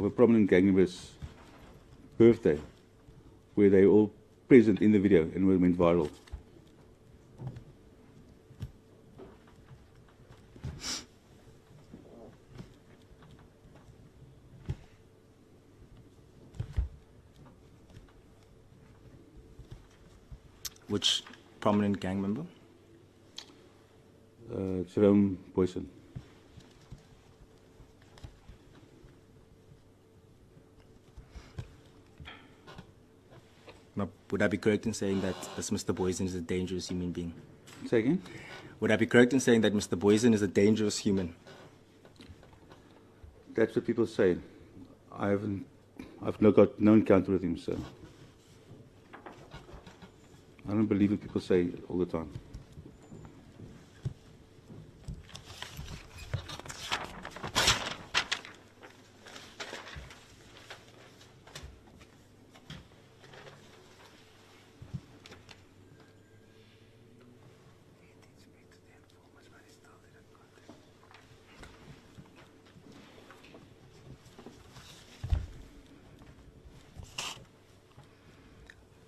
of a prominent gang member's birthday, where they all present in the video and went viral. Which prominent gang member? Jerome Boyson. Now, would I be correct in saying that this Mr. Boyson is a dangerous human being? Say again? Would I be correct in saying that Mr. Boyson is a dangerous human? That's what people say. I've got no encounter with him, so I don't believe what people say all the time.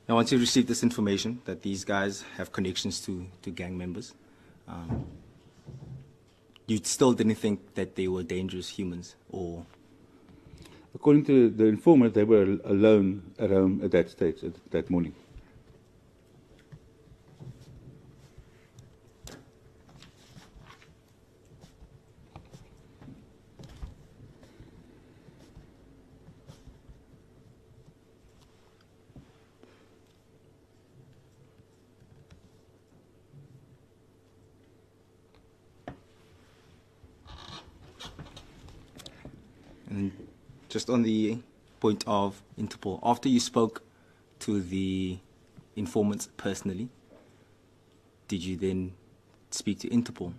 Now, once you receive this information that these guys have connections to gang members, you still didn't think that they were dangerous humans, or? According to the informant, they were alone at home at that stage, that morning. And just on the point of Interpol, after you spoke to the informants personally, did you then speak to Interpol?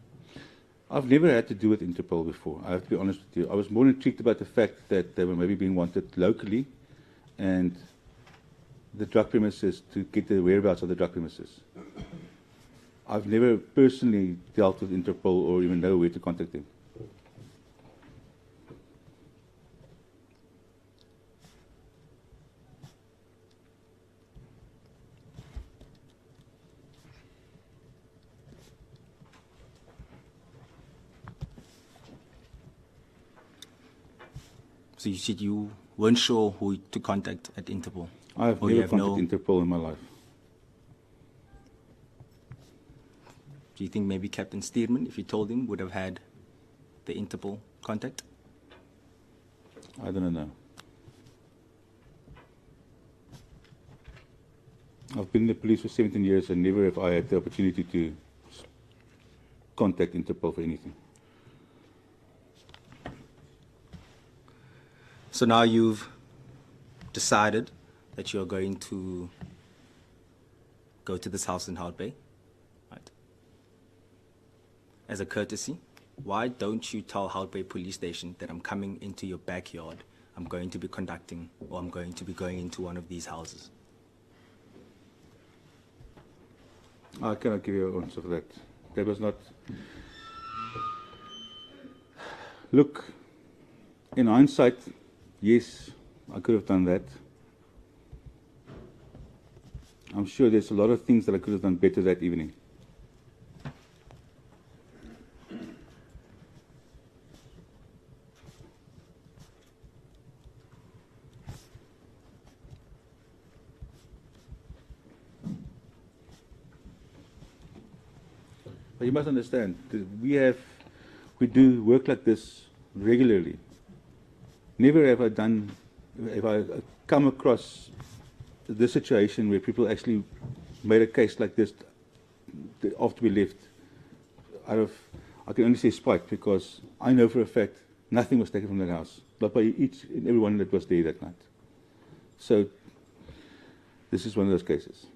I've never had to do with Interpol before, I have to be honest with you. I was more intrigued about the fact that they were maybe being wanted locally and the drug premises, to get the whereabouts of the drug premises. I've never personally dealt with Interpol or even know where to contact them. So you said you weren't sure who to contact at Interpol? I have never contacted Interpol in my life. Do you think maybe Captain Stearman, if you told him, would have had the Interpol contact? I don't know. I've been in the police for 17 years and never have I had the opportunity to contact Interpol for anything. So now you've decided that you're going to go to this house in Hout Bay, right? As a courtesy, why don't you tell Hout Bay Police Station that I'm coming into your backyard, I'm going to be conducting, or I'm going to be going into one of these houses? I cannot give you an answer for that. That was not... Look, in hindsight, yes, I could have done that. I'm sure there's a lot of things that I could have done better that evening. But you must understand, that we do work like this regularly. Never have I come across this situation where people actually made a case like this after we left. I can only say spite, because I know for a fact nothing was taken from that house, not by each and everyone that was there that night. So this is one of those cases.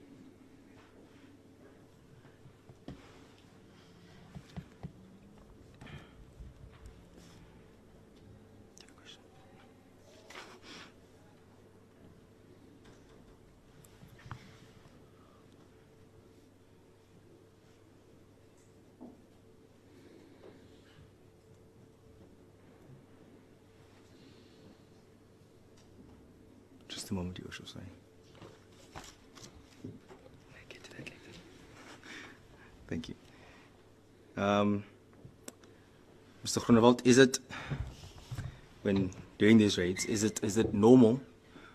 Just a moment, Joshua, sorry. Get to that later. Thank you. Mr. Groenewald, is it, when doing these raids, is it normal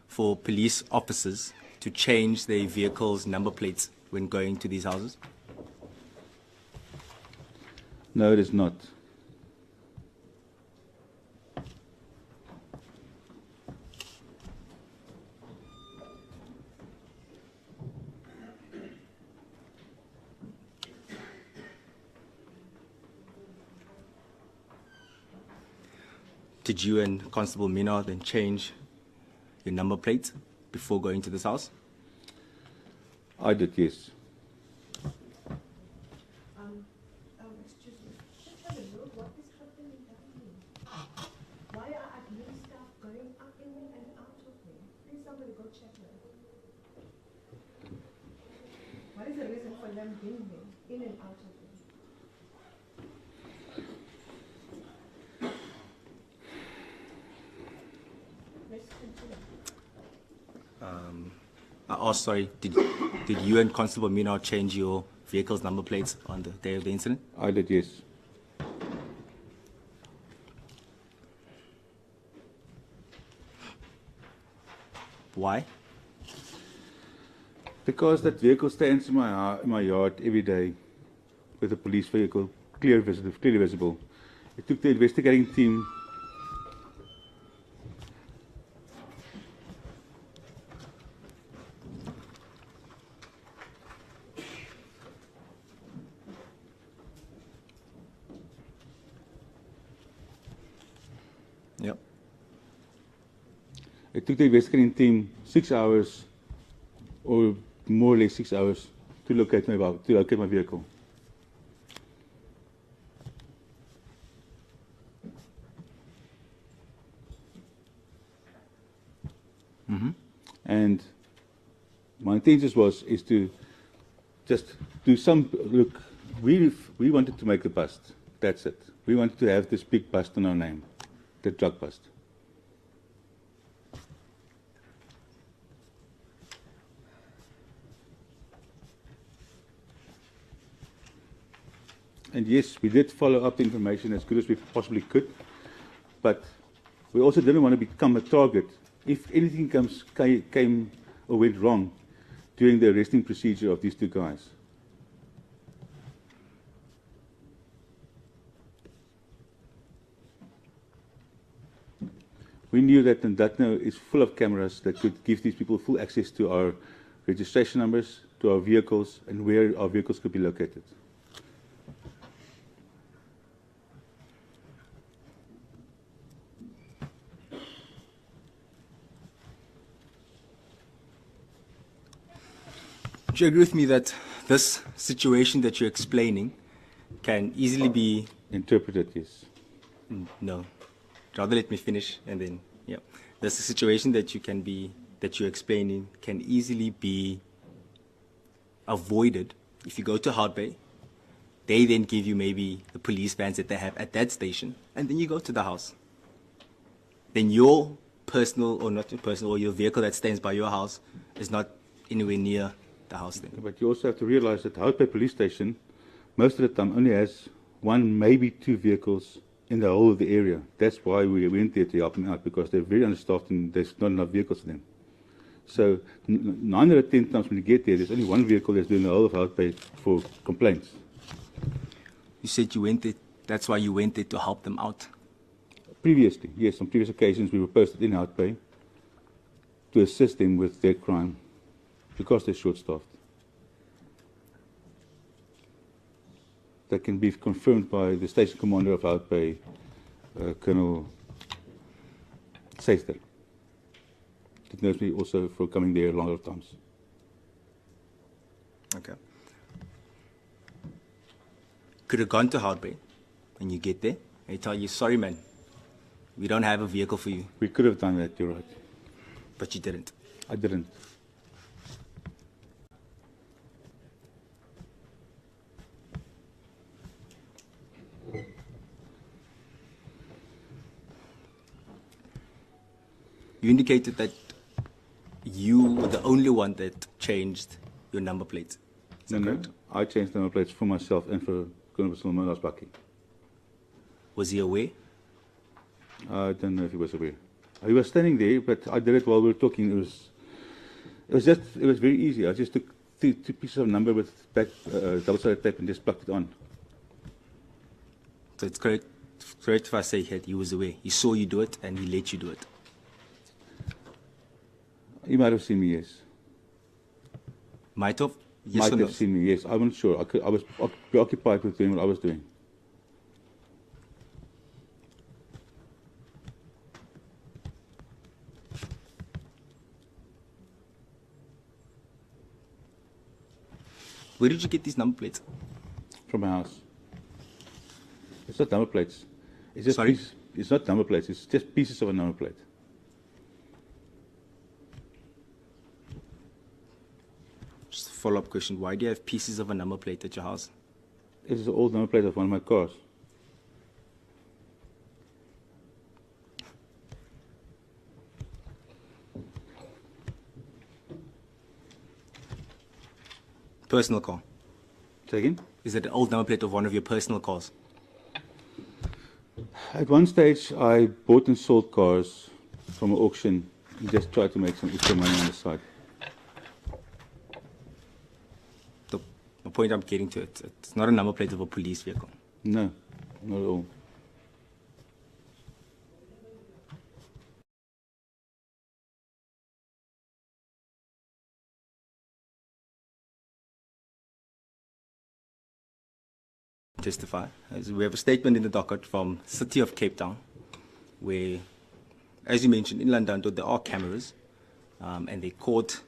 for police officers to change their vehicles' number plates when going to these houses? No, it is not. Did you and Constable Mina then change your number plate before going to this house? I did, yes. Excuse me. Just have a look. What is happening down here? Why are admin staff going up in there and out of there? Please somebody go check that. What is the reason for them being there, in and out of there? Let's continue. I asked, sorry, did you and Constable Mina change your vehicle's number plates on the day of the incident? I did, yes. Why? Because that vehicle stands in my yard every day with a police vehicle, clearly visible. It took the investigating team Yep. It took the investigating team 6 hours, or more or less 6 hours, to locate my vehicle. And my intention is to just do some look. We wanted to make the bust. That's it. We wanted to have this big bust on our name, the drug bust. And yes, we did follow up the information as good as we possibly could, but we also didn't want to become a target if anything came or went wrong during the arresting procedure of these two guys. We knew that Mdntv is full of cameras that could give these people full access to our registration numbers, to our vehicles, and where our vehicles could be located. Do you agree with me that this situation that you're explaining can easily be... Interpreted, yes. No. Rather let me finish and then, yeah. There's a situation that you're explaining can easily be avoided if you go to Hout Bay. They then give you maybe the police vans that they have at that station, and then you go to the house. Then your personal, or not your personal, or your vehicle that stands by your house is not anywhere near the house then. But you also have to realize that the Hout Bay police station, most of the time, only has one, maybe two vehicles in the whole of the area. That's why we went there to help them out, because they're very understaffed and there's not enough vehicles for them. So 9 out of 10 times when you get there, there's only one vehicle that's doing the whole of Hout Bay for complaints. You said you went there, that's why you went there to help them out? Previously, yes, on previous occasions we were posted in Hout Bay to assist them with their crime, because they're short-staffed. That can be confirmed by the station commander of Hout Bay, Colonel Seister. He knows me also for coming there a lot of times. Okay. Could have gone to Hout Bay when you get there. They tell you, sorry man, we don't have a vehicle for you. We could have done that, you're right. But you didn't. I didn't. You indicated that you were the only one that changed your number plates. Is that No, correct? I changed the number plates for myself and for Colonel Solomon Asbaki. Was he aware? I don't know if he was aware. He was standing there, but I did it while we were talking. It was very easy. I just took two pieces of number with double-sided tape and just plugged it on. So it's correct if I say that he was aware. He saw you do it and he let you do it. He might have seen me, yes. Might have? Yes Might or no? have seen me, yes. I'm not sure. I was preoccupied with doing what I was doing. Where did you get these number plates? From my house. It's not number plates. It's just Sorry? It's not number plates. It's just pieces of a number plate. Just a follow-up question. Why do you have pieces of a number plate at your house? This is an old number plate of one of my cars. Personal car. Say again? Is it an old number plate of one of your personal cars? At one stage, I bought and sold cars from an auction and just tried to make some extra money on the side. The point I'm getting to, it's not a number plate of a police vehicle. No, not at all. Testify. As we have a statement in the docket from City of Cape Town, where, as you mentioned, in London there are cameras, and they caught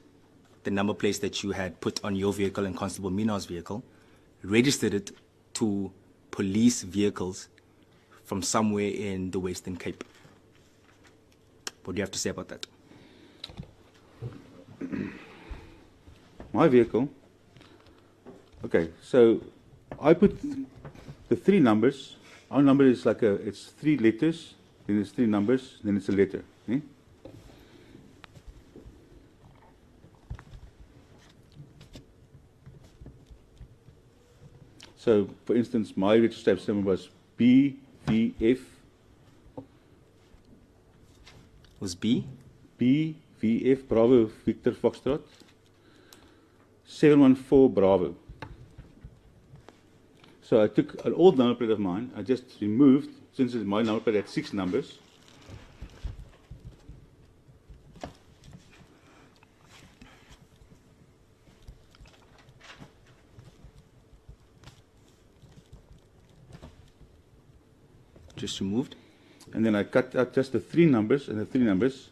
the number plates that you had put on your vehicle and Constable Mina's vehicle, registered it to police vehicles from somewhere in the Western Cape. What do you have to say about that? My vehicle. Okay, so I put the three numbers. Our number is like it's 3 letters, then it's 3 numbers, then it's a letter. Eh? So, for instance, my registration number was BVF. Was B? BVF Bravo Victor Foxtrot 714 Bravo. So I took an old number plate of mine, I just removed, since my number plate had 6 numbers, Just removed? and then I cut out just the 3 numbers and the 3 numbers.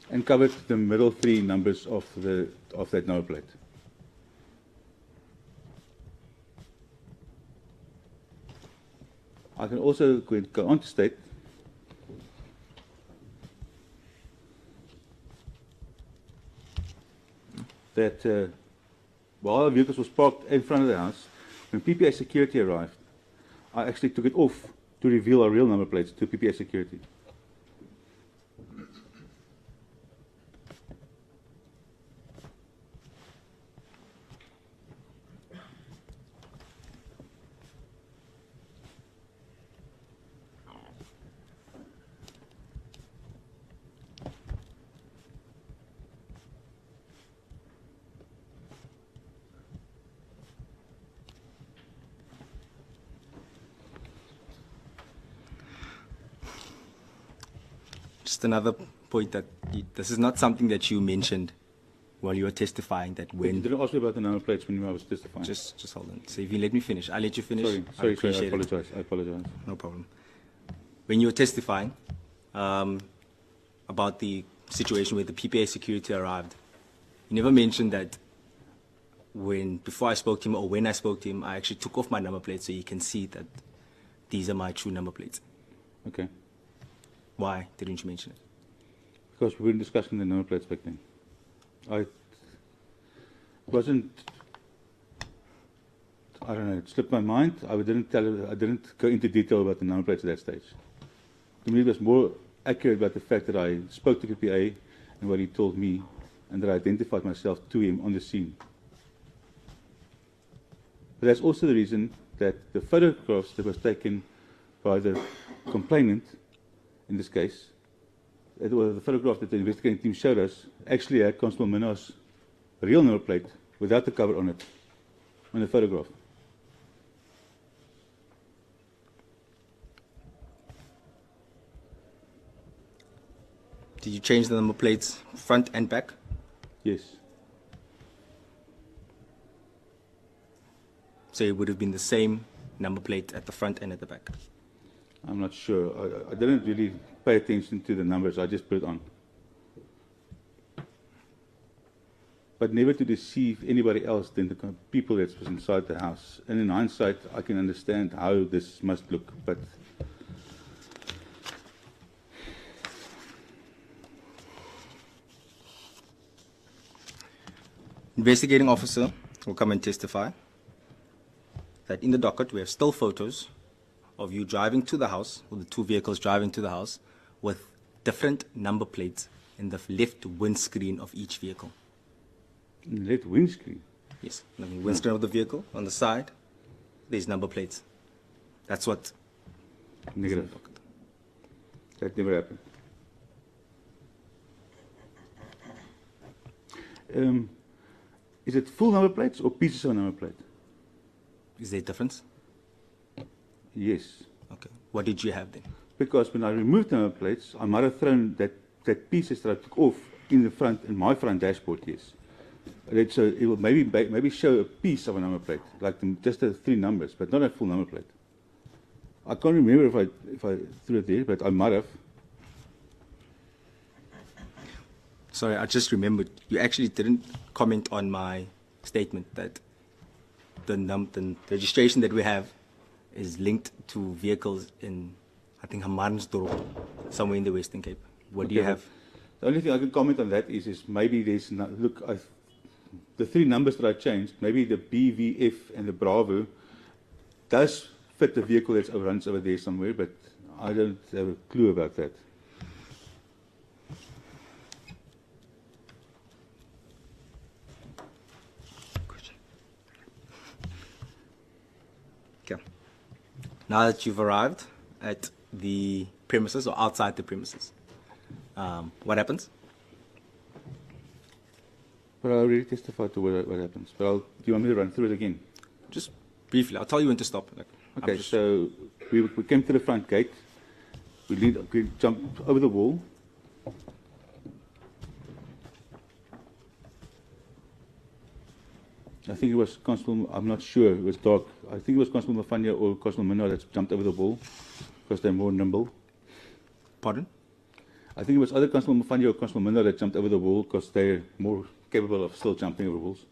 And covered the middle 3 numbers of that number plate. I can also go on to state that while the vehicles was parked in front of the house, when PPA security arrived, I actually took it off to reveal our real number plates to PPA security. Just another point that this is not something that you mentioned while you were testifying, that You when... didn't ask me about the number plates when I was testifying. Just hold on. So if you let me finish, I'll let you finish. Sorry, I appreciate it. apologize. I apologize. No problem. When you were testifying about the situation where the PPA security arrived, you never mentioned that before I spoke to him or when I spoke to him, I actually took off my number plate so you can see that these are my true number plates. Okay. Why didn't you mention it? Because we were discussing the number plates back then. I wasn't I don't know, it slipped my mind. I didn't go into detail about the number plates at that stage. To me, it was more accurate about the fact that I spoke to PPA and what he told me, and that I identified myself to him on the scene. But that's also the reason that the photographs that was taken by the complainant, in this case, the photograph that the investigating team showed us, actually had Constable Minnaar's real number plate without the cover on it, on the photograph. Did you change the number plates front and back? Yes. So it would have been the same number plate at the front and at the back? I'm not sure. I didn't really pay attention to the numbers. I just put it on. But never to deceive anybody else than the people that was inside the house. And in hindsight, I can understand how this must look. But Investigating officer will come and testify that in the docket we have still photos of you driving to the house, or the two vehicles driving to the house, with different number plates in the left windscreen of each vehicle. Left windscreen? Yes, the windscreen of the vehicle, on the side, there's number plates. That's what... Negative. That never happened. Is it full number plates or pieces of number plate? Is there a difference? Yes. Okay. What did you have then? Because when I removed number plates, I might have thrown that pieces that I took off in the front, in my front dashboard, yes. It will maybe show a piece of a number plate, like just the 3 numbers, but not a full number plate. I can't remember if I threw it there, but I might have. Sorry, I just remembered. You actually didn't comment on my statement that the registration that we have is linked to vehicles in, I think, Hammansdorp, somewhere in the Western Cape. What do you have? The only thing I can comment on that is maybe there's the 3 numbers that I changed. Maybe the BVF and the Bravo does fit the vehicle that runs over there somewhere, but I don't have a clue about that. Okay. Now that you've arrived at the premises or outside the premises, what happens? But I already testified to what happens. But do you want me to run through it again? Just briefly. I'll tell you when to stop. Okay, so we came to the front gate. We jumped over the wall. I think it was Constable, I'm not sure, it was dark. I think it was Constable Mafanya or Constable Minnaar that jumped over the wall because they're more nimble. Pardon? I think it was either Constable Mafanya or Constable Minnaar that jumped over the wall because they're more capable of still jumping over walls.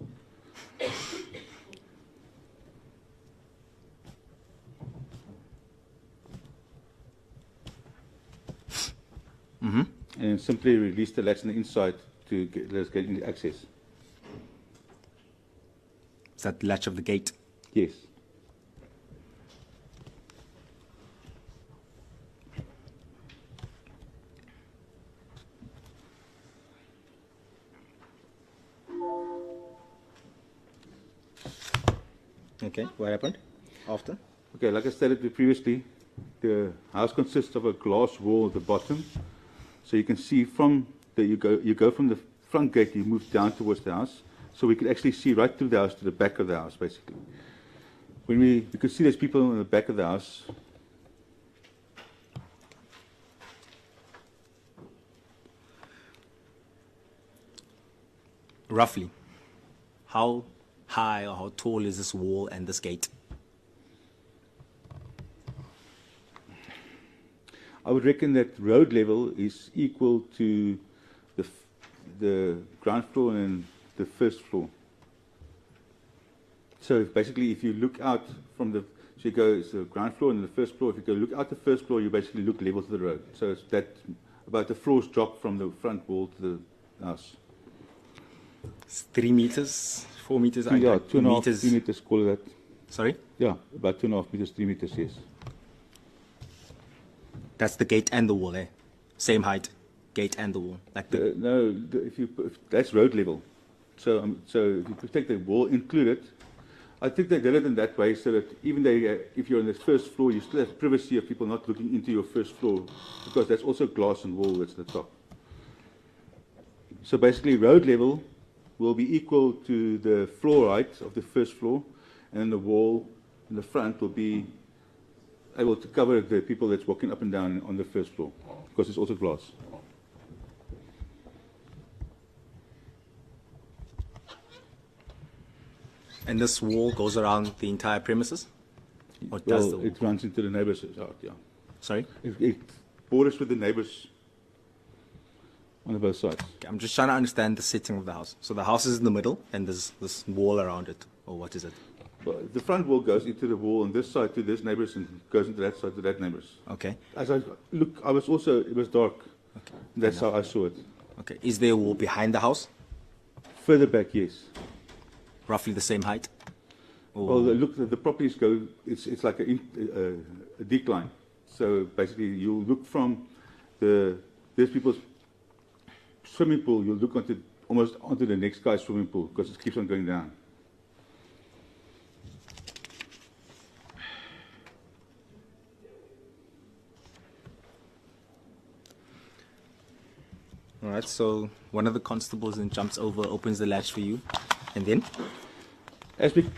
And simply release the latch on the inside to let us get into access. Is that the latch of the gate? Yes. Okay, what happened after? Okay, like I stated previously, the house consists of a glass wall at the bottom. So you can see from you go from the front gate, you move down towards the house. So we could actually see right through the house to the back of the house, basically. When we could see there's people in the back of the house. Roughly, how high or how tall is this wall and this gate? I would reckon that road level is equal to the ground floor and the first floor. So basically, if you look out from so you go, it's the ground floor and the first floor. If you go look out the first floor, you basically look level to the road. So it's that about the floors drop from the front wall to the house. It's 3 meters, 4 meters? Yeah, 2.5 meters, call it that. Sorry? Yeah, about 2.5 meters, 3 meters, yes. That's the gate and the wall, eh? Same height, gate and the wall. Like the, No, that's road level. So if you take the wall included, I think they did it in that way so that even if you're on the first floor, you still have privacy of people not looking into your first floor, because that's also glass and wall that's at the top. So basically, road level will be equal to the floor height of the first floor, and then the wall in the front will be able to cover the people that's walking up and down on the first floor, because it's also glass. and this wall goes around the entire premises? Or does Well, the it runs into the neighbor's house, yeah. Sorry? It borders with the neighbors on both sides. Okay, I'm just trying to understand the setting of the house. So the house is in the middle, and there's this wall around it, or what is it? Well, the front wall goes into the wall on this side to this neighbors and goes into that side to that neighbors. Okay. As I look, it was dark. Okay. That's how I saw it. Okay. Is there a wall behind the house? Further back, yes. Roughly the same height? Or Well, look, the properties go, it's like a decline. So basically, you look from there's people's swimming pool, you look almost onto the next guy's swimming pool, because it keeps on going down. All right, so one of the constables then jumps over, opens the latch for you, and then? As we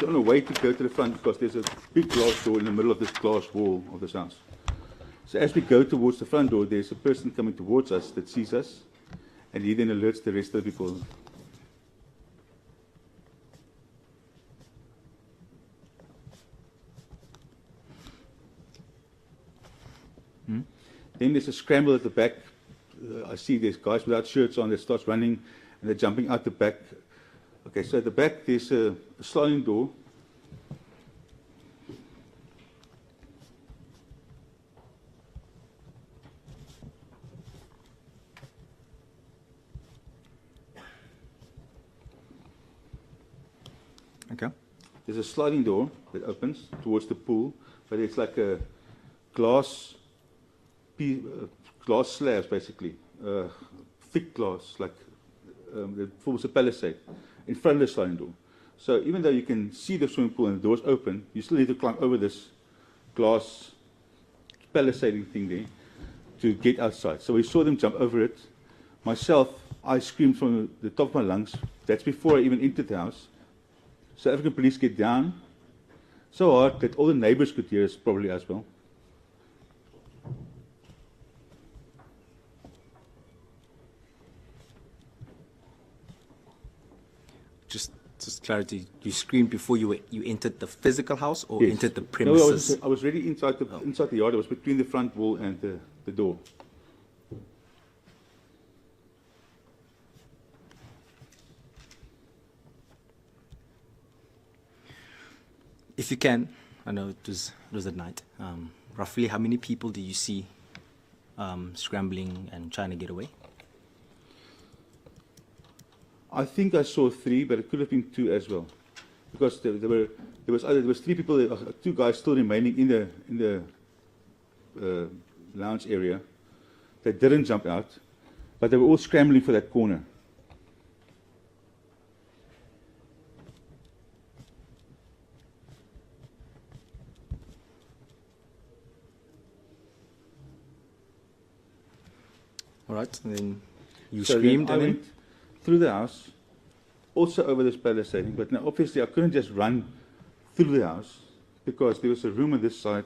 on a way to go to the front, because there's a big glass door in the middle of this glass wall of this house. So as we go towards the front door, there's a person coming towards us that sees us, and he then alerts the rest of the people. Then there's a scramble at the back. I see there's guys without shirts on that starts running, and they're jumping out the back. Okay, so at the back there's a sliding door. Okay. There's a sliding door that opens towards the pool, but it's like a glass slabs, basically, thick glass, like that forms a palisade in front of the sliding door. So even though you can see the swimming pool and the door's open, you still need to climb over this glass palisading thing there to get outside. So we saw them jump over it. Myself, I screamed from the top of my lungs. That's before I even entered the house. South African police get down so hard that all the neighbors could hear us probably as well. Just clarity, you screamed before you entered the physical house or Yes. entered the No, premises? I was already inside the yard. I was between the front wall and the door. If you can, I know it was at night. Roughly how many people do you see scrambling and trying to get away? I think I saw 3, but it could have been 2 as well, because there was 3 people, 2 guys still remaining in the lounge area that didn't jump out, but they were all scrambling for that corner. All right, and then you So screamed then I and then? went through the house, also over this palisading, but now obviously I couldn't just run through the house because there was a room on this side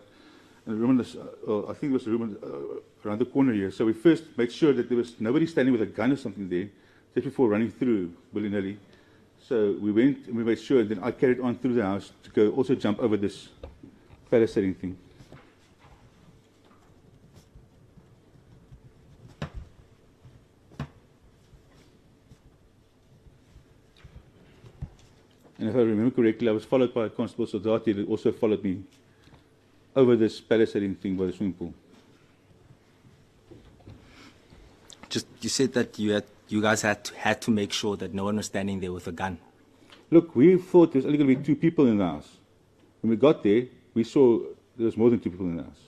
and a room on this, I think there was a room around the corner here. So we first made sure that there was nobody standing with a gun or something there just before running through willy-nilly. So we went and we made sure, and then I carried on through the house to go also jump over this palisading thing. And if I remember correctly, I was followed by a constable Soldati that also followed me over this palisading thing by the swimming pool. Just you said that you guys had to make sure that no one was standing there with a gun. Look, we thought there was only going to be 2 people in the house. When we got there, we saw there was more than 2 people in the house.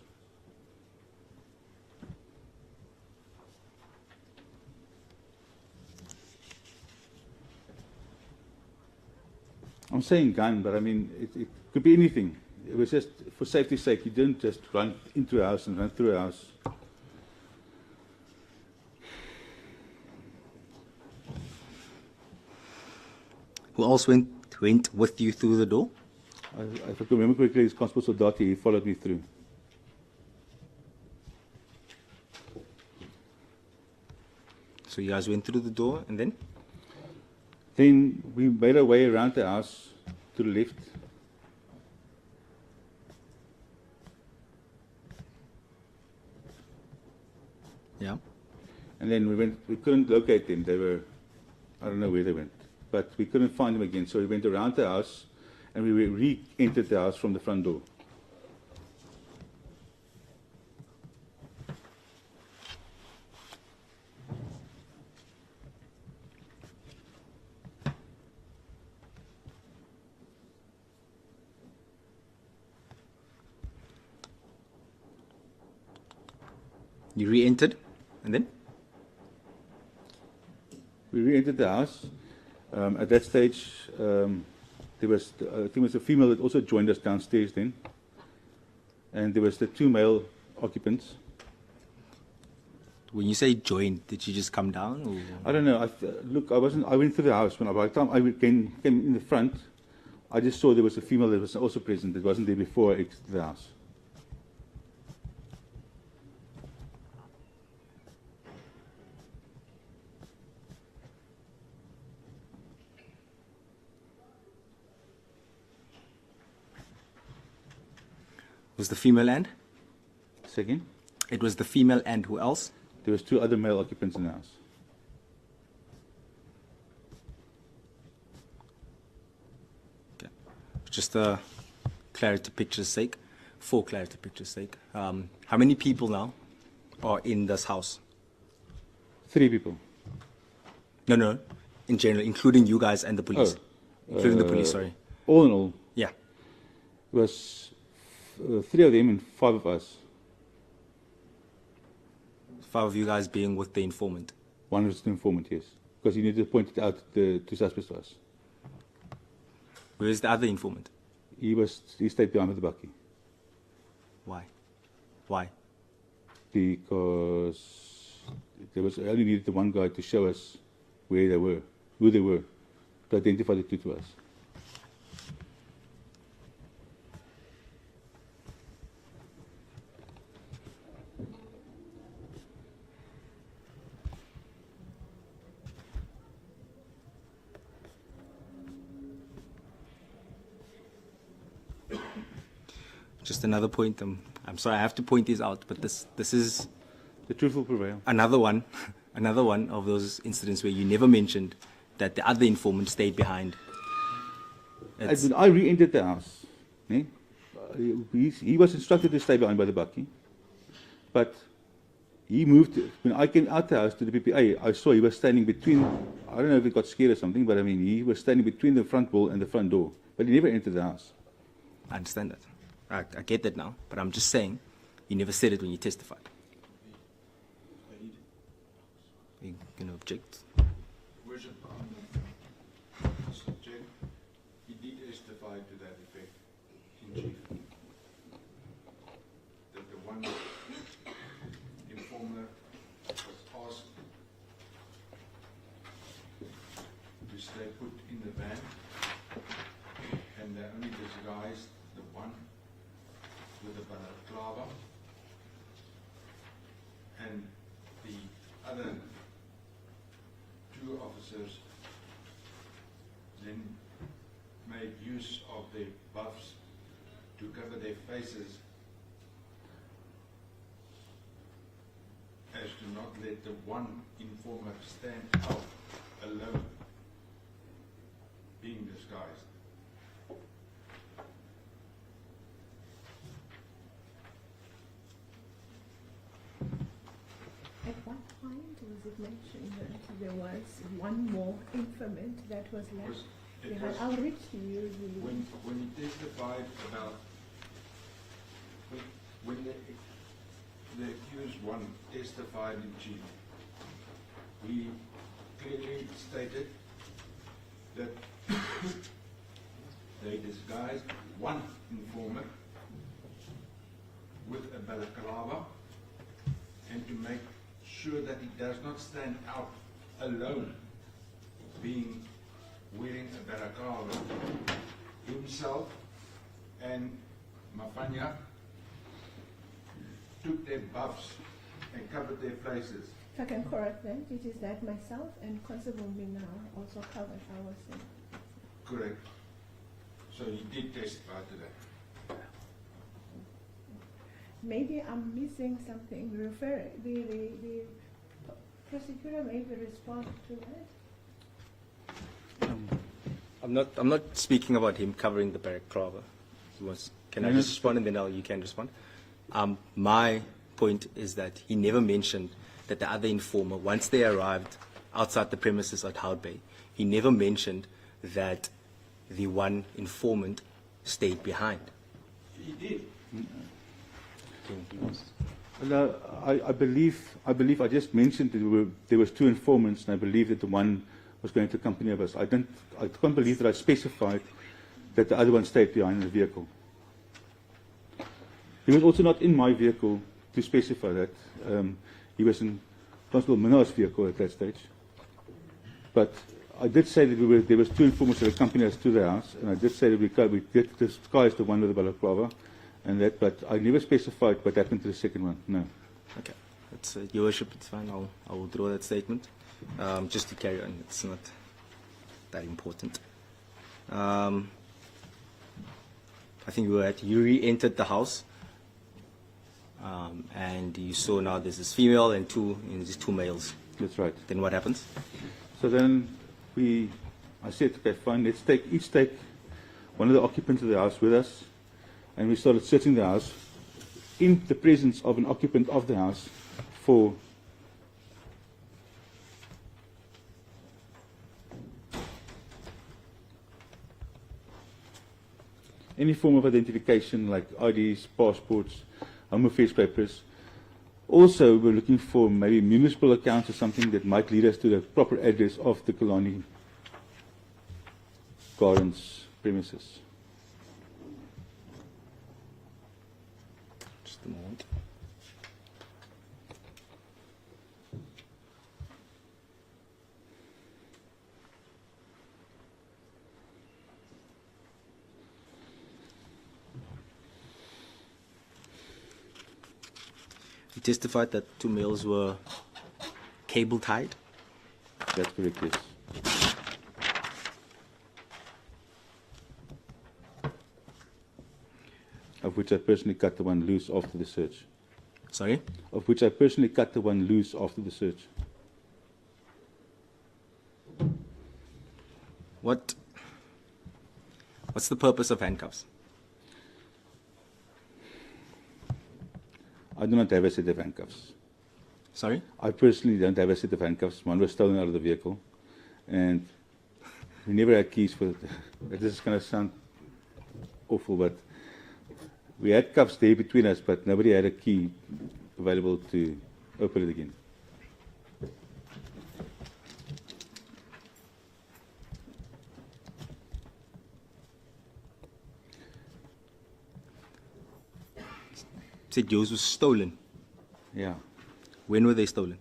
I'm saying gun, but I mean, it could be anything. It was just for safety's sake. You didn't just run into a house and run through a house. Who else went with you through the door? If I can remember correctly, it's Constable Soldati. He followed me through. So you guys went through the door, and then? Then we made our way around the house to the left. Yeah. And then we couldn't locate them. They were, I don't know where they went, but we couldn't find them again. So we went around the house and we re-entered the house from the front door. You re-entered, and then? We re-entered the house. At that stage, there was, I think it was a female that also joined us downstairs then. And there was the 2 male occupants. When you say joined, did you just come down? Or? I don't know. Look, I went through the house. By the time I came in the front, I just saw there was a female that was also present that wasn't there before I exited the house. Was the female and? Second, It was the female and who else? there was 2 other male occupants in the house. Okay. Just clarity picture's sake, for clarity picture's sake. How many people now are in this house? 3 people. No, in general, including you guys and the police. Oh, Including the police, sorry. All in all, Yeah. it was 3 of them and 5 of us. 5 of you guys being with the informant. 1 was the informant, yes, because he needed to point out the 2 suspects to us. Where is the other informant? He stayed behind with the bucky Why? Why? because there was only needed the 1 guy to show us where they were, who they were, to identify the 2 to us. Just another point. I'm sorry, I have to point these out, but this is The truth will prevail. another one of those incidents where you never mentioned that the other informant stayed behind. It's- I re-entered the house. Eh? He was instructed to stay behind by the bucky, but he moved. When I came out the house to the PPA, I saw he was standing between. I don't know if he got scared or something, but I mean, he was standing between the front wall and the front door, but he never entered the house. I understand that. I get that now, but I'm just saying, you never said it when you testified. Are you going to object? Worship, Mr. Chair, he did testify to that effect in chief. That the 1 informer was asked to stay put in the van, and they only disguised the 1 with a balaclava, and the other 2 officers then made use of their buffs to cover their faces as to not let the 1 informer stand out alone, being disguised. At what point was it mentioned that there was 1 more informant that was left? It Yeah, was, I'll read to you. when he testified about, when the accused one testified in chief, he clearly stated that they disguised one informant with a balaclava, and to make sure that he does not stand out alone, being wearing a balaclava, himself and Mafanya took their buffs and covered their faces. If I can correct that, it is that myself and Constable Mina also covered our sin. Correct. So he did testify to that. Maybe I'm missing something. The prosecutor maybe respond to that. I'm not speaking about him covering the balaclava. Can I just respond and then you can respond? My point is that he never mentioned that the other informer, once they arrived outside the premises at Hout Bay, he never mentioned that the one informant stayed behind. He did. No, I believe I just mentioned that there was two informants, and I believe that the one was going to accompany us. I can't believe that I specified that the other one stayed behind in the vehicle. He was also not in my vehicle to specify that. He was in Constable Minar's vehicle at that stage. But I did say that there was two informants that accompanied us to the house, and I did say that we did disguise the one with the balaclava, and that. But I never specified what happened to the second one. No. Okay, that's Your Worship. It's fine. I will draw that statement. Just to carry on, it's not that important. I think you re-entered the house, and you saw now there's this female and these two males. That's right. Then what happens? So then I said, okay, fine, let's each take one of the occupants of the house with us, and we started searching the house in the presence of an occupant of the house for any form of identification like IDs, passports, home affairs papers. Also, we're looking for maybe municipal accounts or something that might lead us to the proper address of the Kalani Gardens premises. Just a moment. He testified that two males were cable tied. That's correct, yes. Of which I personally cut the one loose after the search. Sorry? Of which I personally cut the one loose after the search. What's the purpose of handcuffs? I do not have a set of handcuffs. Sorry? I personally don't have a set of handcuffs. One was stolen out of the vehicle, and we never had keys for it. This is going to sound awful, but we had cuffs there between us, but nobody had a key available to open it again. Said yours was stolen. Yeah, When were they stolen?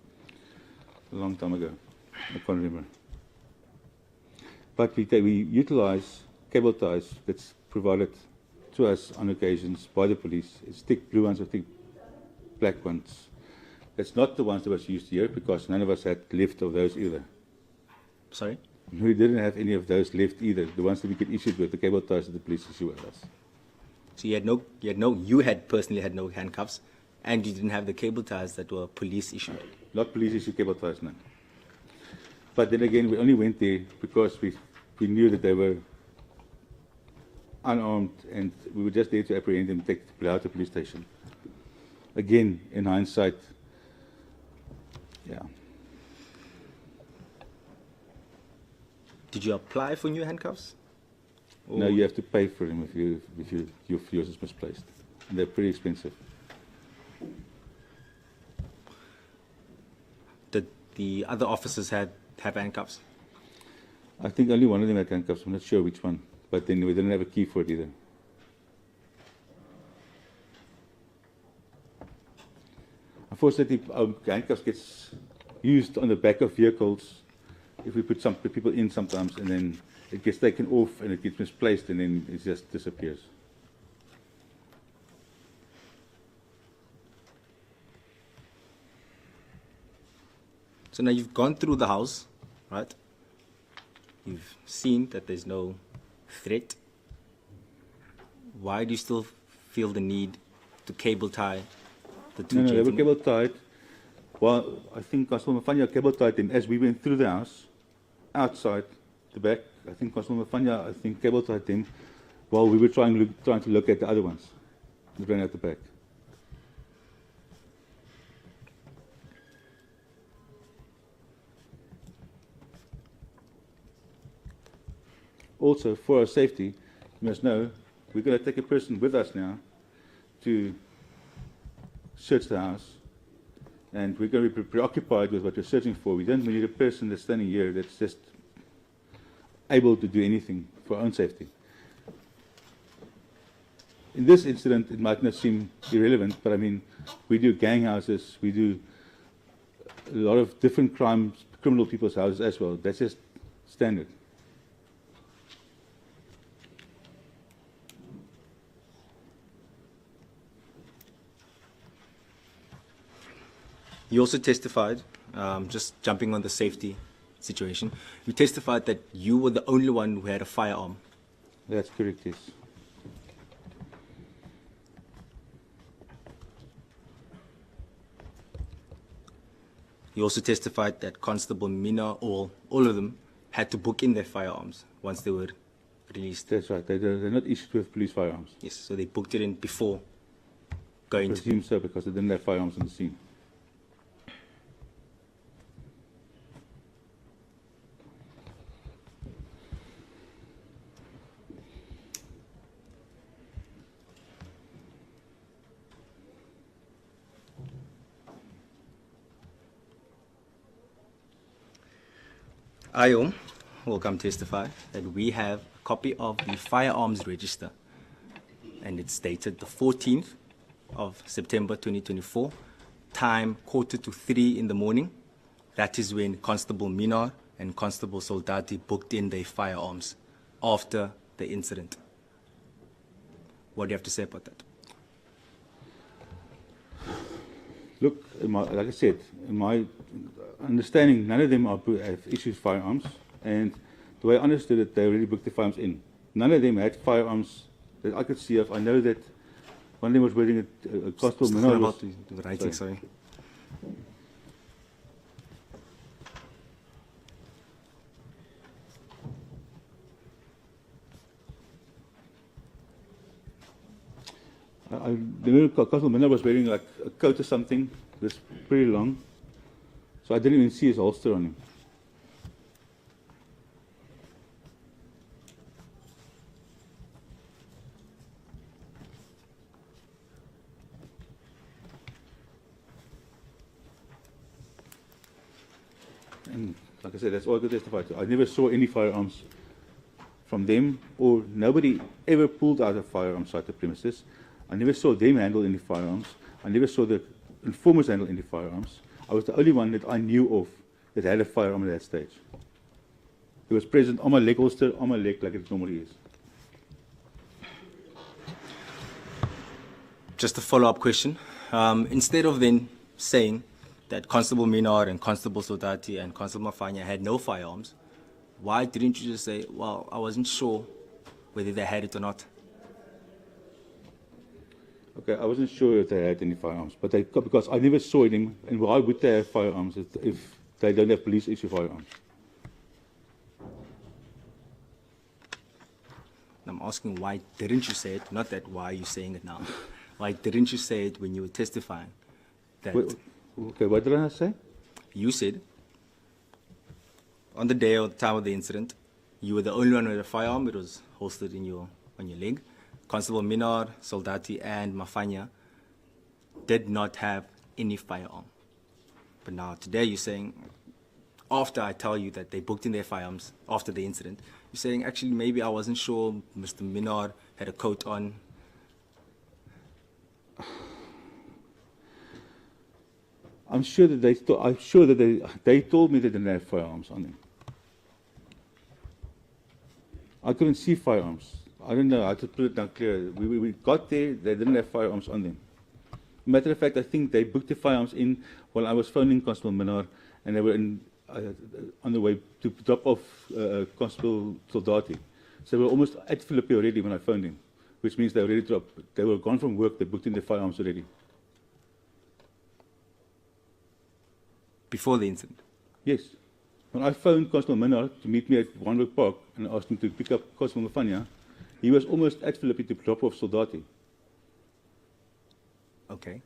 a long time ago. I can't remember. But we utilize cable ties that's provided to us on occasions by the police. It's thick blue ones or thick black ones. It's not the ones that was used here because none of us had left of those either. Sorry? We didn't have any of those left either. The ones that we get issued with, the cable ties that the police issue with us. So you had personally had no handcuffs, and you didn't have the cable ties that were police issued. Not police issue cable ties, none. But then again, we only went there because we knew that they were unarmed, and we were just there to apprehend them and take them out to the police station. Again, in hindsight, yeah. Did you apply for new handcuffs? No, you have to pay for them if yours is misplaced. And they're pretty expensive. Did the other officers have handcuffs? I think only one of them had handcuffs. I'm not sure which one. But then we didn't have a key for it either. Unfortunately, our handcuffs gets used on the back of vehicles if we put some people in sometimes, and then it gets taken off and it gets misplaced, and then it just disappears. So now you've gone through the house, right? You've seen that there's no threat. Why do you still feel the need to cable tie the two No, they were gentlemen? cable tied. Well, I think Constable Mafanya cable tied them as we went through the house, outside the back. I think Constable Mafanya, cable tied them while we were trying to look at the other ones that ran out the back. Also, for our safety, you must know we're going to take a person with us now to search the house, and we're going to be preoccupied with what we're searching for. We don't need a person that's standing here that's just able to do anything for our own safety. In this incident, it might not seem irrelevant, but I mean, we do gang houses, we do a lot of different criminal people's houses as well. That's just standard. You also testified, just jumping on the safety situation, you testified that you were the only one who had a firearm. That's correct, yes. You also testified that Constable Mina, or all of them, had to book in their firearms once they were released. That's right. They're not issued with police firearms. Yes, so they booked it in before I going to... presume so, because they didn't have firearms on the scene. I will come testify that we have a copy of the firearms register, and it's dated the 14th of September 2024, time 2:45 in the morning. That is when Constable Minar and Constable Soldati booked in their firearms after the incident. What do you have to say about that? Look, like I said, in my understanding, none of them have issued firearms, and the way I understood it, they already booked the firearms in. None of them had firearms that I could see of. I know that one of them was wearing a Constable Sorry Minar. about the writing, sorry. I remember Constable Minar was wearing like a coat or something that's pretty long, so I didn't even see his holster on him. And like I said, that's all I could testify to. I never saw any firearms from them, or nobody ever pulled out a firearm outside the premises. I never saw them handle any firearms. I never saw the informers handle any firearms. I was the only one that I knew of that had a firearm at that stage. It was present on my leg holster, on my leg, like it normally is. Just a follow-up question. Instead of then saying that Constable Minar and Constable Soldati and Constable Mafanya had no firearms, why didn't you just say, well, I wasn't sure whether they had it or not? Okay, I wasn't sure if they had any firearms, but because I never saw them, and why would they have firearms if they don't have police issue firearms? I'm asking why didn't you say it, not that why are you saying it now. Why didn't you say it when you were testifying? That Okay, what did I say? you said on the day or the time of the incident You were the only one with a firearm. It was holstered on your leg. Constable Minar, Soldati, and Mafanya did not have any firearm. But now today you're saying, after I tell you that they booked in their firearms after the incident, you're saying, actually, maybe I wasn't sure Mr. Minar had a coat on. I'm sure that they told me they didn't have firearms on them. I couldn't see firearms. I don't know how to put it down clear. We got there, they didn't have firearms on them. Matter of fact, I think they booked the firearms in while I was phoning Constable Minar, and they were on the way to drop off Constable Soldati. So they were almost at Philippi already when I phoned him, which means they were ready to drop. They were gone from work, they booked in their firearms already. Before the incident? Yes. When I phoned Constable Minar to meet me at Wanwood Park and asked him to pick up Constable Mafanya, he was almost at Philippi to drop off Soldati. Okay.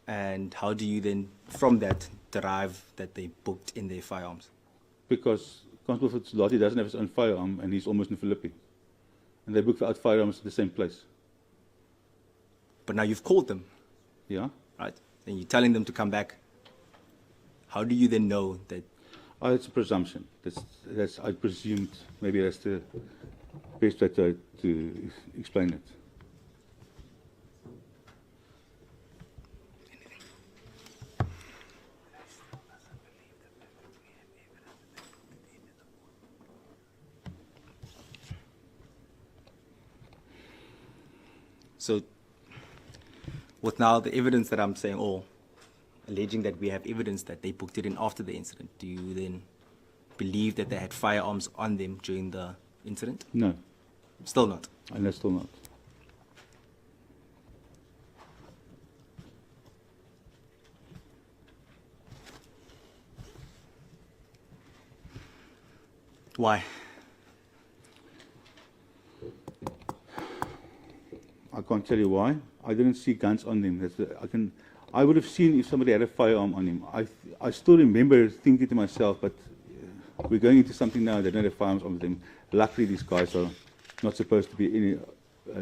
And how do you then, from that, derive that they booked in their firearms? Because Constable Soldati doesn't have his own firearm and he's almost in Philippi. And they booked out firearms at the same place. But now you've called them. Yeah? Right? And you're telling them to come back. How do you then know that? Oh, it's a presumption. That's I presumed. Maybe that's the best way to explain it. So, with now the evidence that I'm saying, or alleging that we have evidence that they booked it in after the incident, do you then believe that they had firearms on them during the incident? No. Still not? And that's still not. Why? I can't tell you why. I didn't see guns on them. I would have seen if somebody had a firearm on him. I still remember thinking to myself, but we're going into something now, they don't have firearms on them. Luckily, these guys are not supposed to be any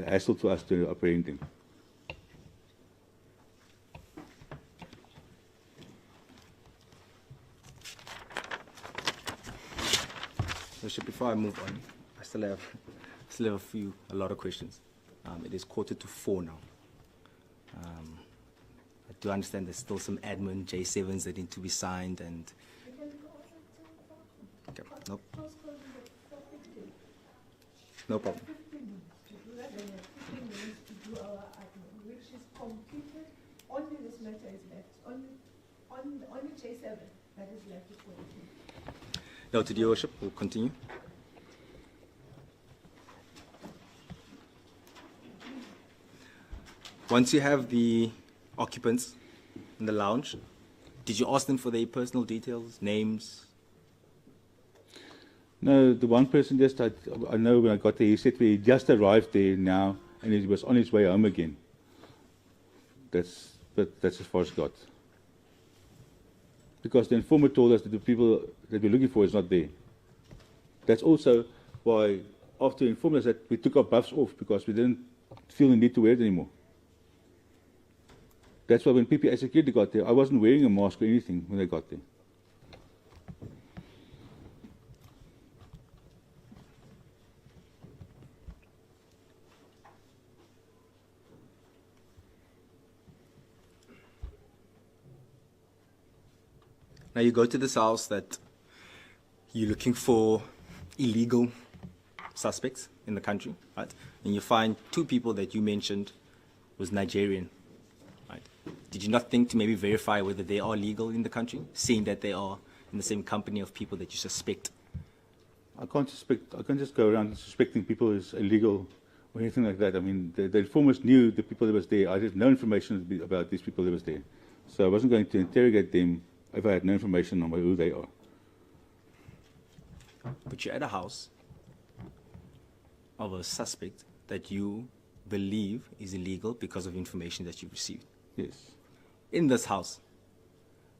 hassle to us to apprehend them. Bishop, before I move on, I still have a lot of questions. It is 4:45 now. I do understand there's still some admin J7s that need to be signed and. Okay, nope. No problem. 15 minutes to do that, then we have 15 minutes to do our admin, which is completed. Only this matter is left. Only J7 that is left is 42. Noted, Your Worship. We'll continue. Once you have the occupants in the lounge, did you ask them for their personal details, names? No, the one person I know when I got there, he said he just arrived there now and he was on his way home again. That's as far as it got. Because the informant told us that the people that we're looking for is not there. That's also why, after he informed us that we took our buffs off because we didn't feel the need to wear it anymore. That's why when PPA security got there, I wasn't wearing a mask or anything when they got there. Now you go to this house that you're looking for illegal suspects in the country, right? And you find two people that you mentioned was Nigerian, right? Did you not think to maybe verify whether they are legal in the country, seeing that they are in the same company of people that you suspect? I can't just go around suspecting people as illegal or anything like that. I mean, the informers knew the people that was there. I had no information about these people that was there. So I wasn't going to interrogate them if I had no information on who they are. But you're at a house of a suspect that you believe is illegal because of information that you received. Yes. In this house,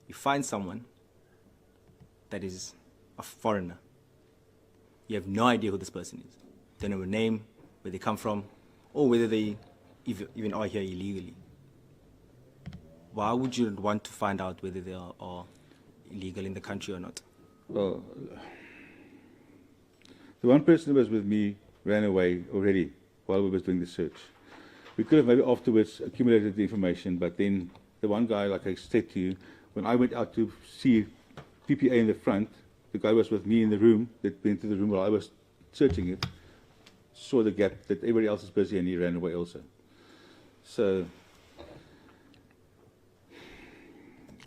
you find someone that is a foreigner. You have no idea who this person is. Don't know their name, where they come from, or whether they even are here illegally. Why would you want to find out whether they are illegal in the country or not? Well, the one person who was with me ran away already while we were doing the search. We could have maybe afterwards accumulated the information, but then the one guy, like I said to you, when I went out to see PPA in the front, the guy was with me in the room, that went to the room while I was searching it, saw the gap that everybody else is busy, and he ran away also. So,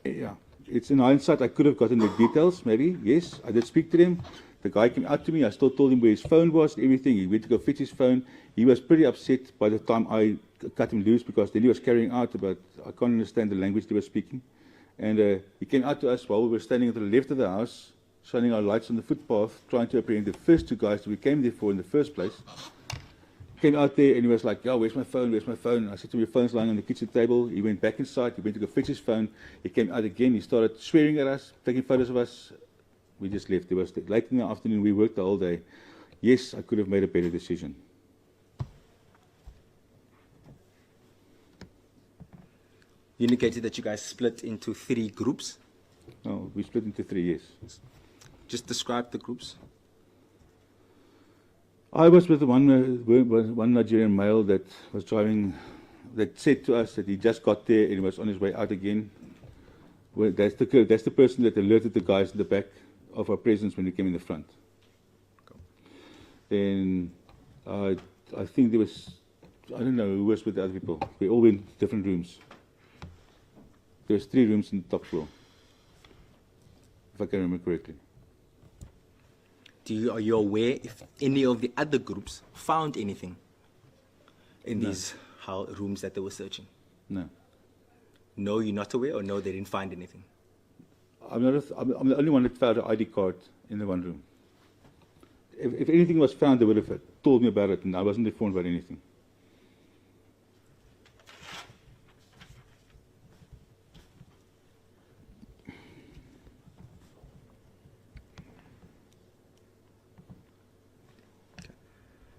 yeah, it's in hindsight, I could have gotten the details, maybe, yes, I did speak to them. The guy came out to me, I still told him where his phone was, everything. He went to go fetch his phone. He was pretty upset by the time I cut him loose, because then he was carrying out about, I can't understand the language they were speaking. And he came out to us while we were standing at the left of the house, shining our lights on the footpath, trying to apprehend the first two guys that we came there for in the first place. Came out there and he was like, "Yeah, where's my phone? Where's my phone?" I said to him, "Your phone's lying on the kitchen table." He went back inside. He went to go fetch his phone. He came out again. He started swearing at us, taking photos of us. We just left. It was late in the afternoon. We worked the whole day. Yes, I could have made a better decision. You indicated that you guys split into 3 groups. No, we split into 3, yes. Just describe the groups. I was with the one Nigerian male that was driving, that said to us that he just got there and he was on his way out again. Well, that's the person that alerted the guys in the back of our presence when we came in the front. Okay. Then I think there was, I don't know who was with the other people. We all went to different rooms. There was 3 rooms in the top floor, if I can remember correctly. Are you aware if any of the other groups found anything in these rooms that they were searching? No. No, you're not aware, or no, they didn't find anything? I'm the only one that found an ID card in the one room. If anything was found, they would have told me about it, and I wasn't informed about anything.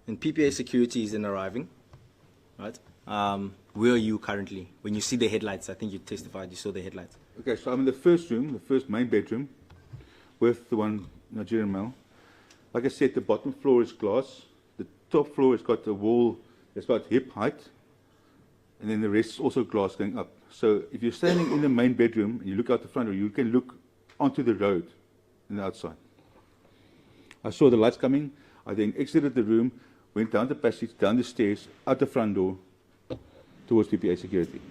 And PPA security is in arriving, right? Where are you currently? When you see the headlights, I think you testified you saw the headlights. Okay, so I'm in the first room, the first main bedroom, with the one Nigerian male. Like I said, the bottom floor is glass. The top floor has got a wall that's about hip height, and then the rest is also glass going up. So if you're standing in the main bedroom and you look out the front door, you can look onto the road on the outside. I saw the lights coming. I then exited the room, went down the passage, down the stairs, out the front door, towards PPA security.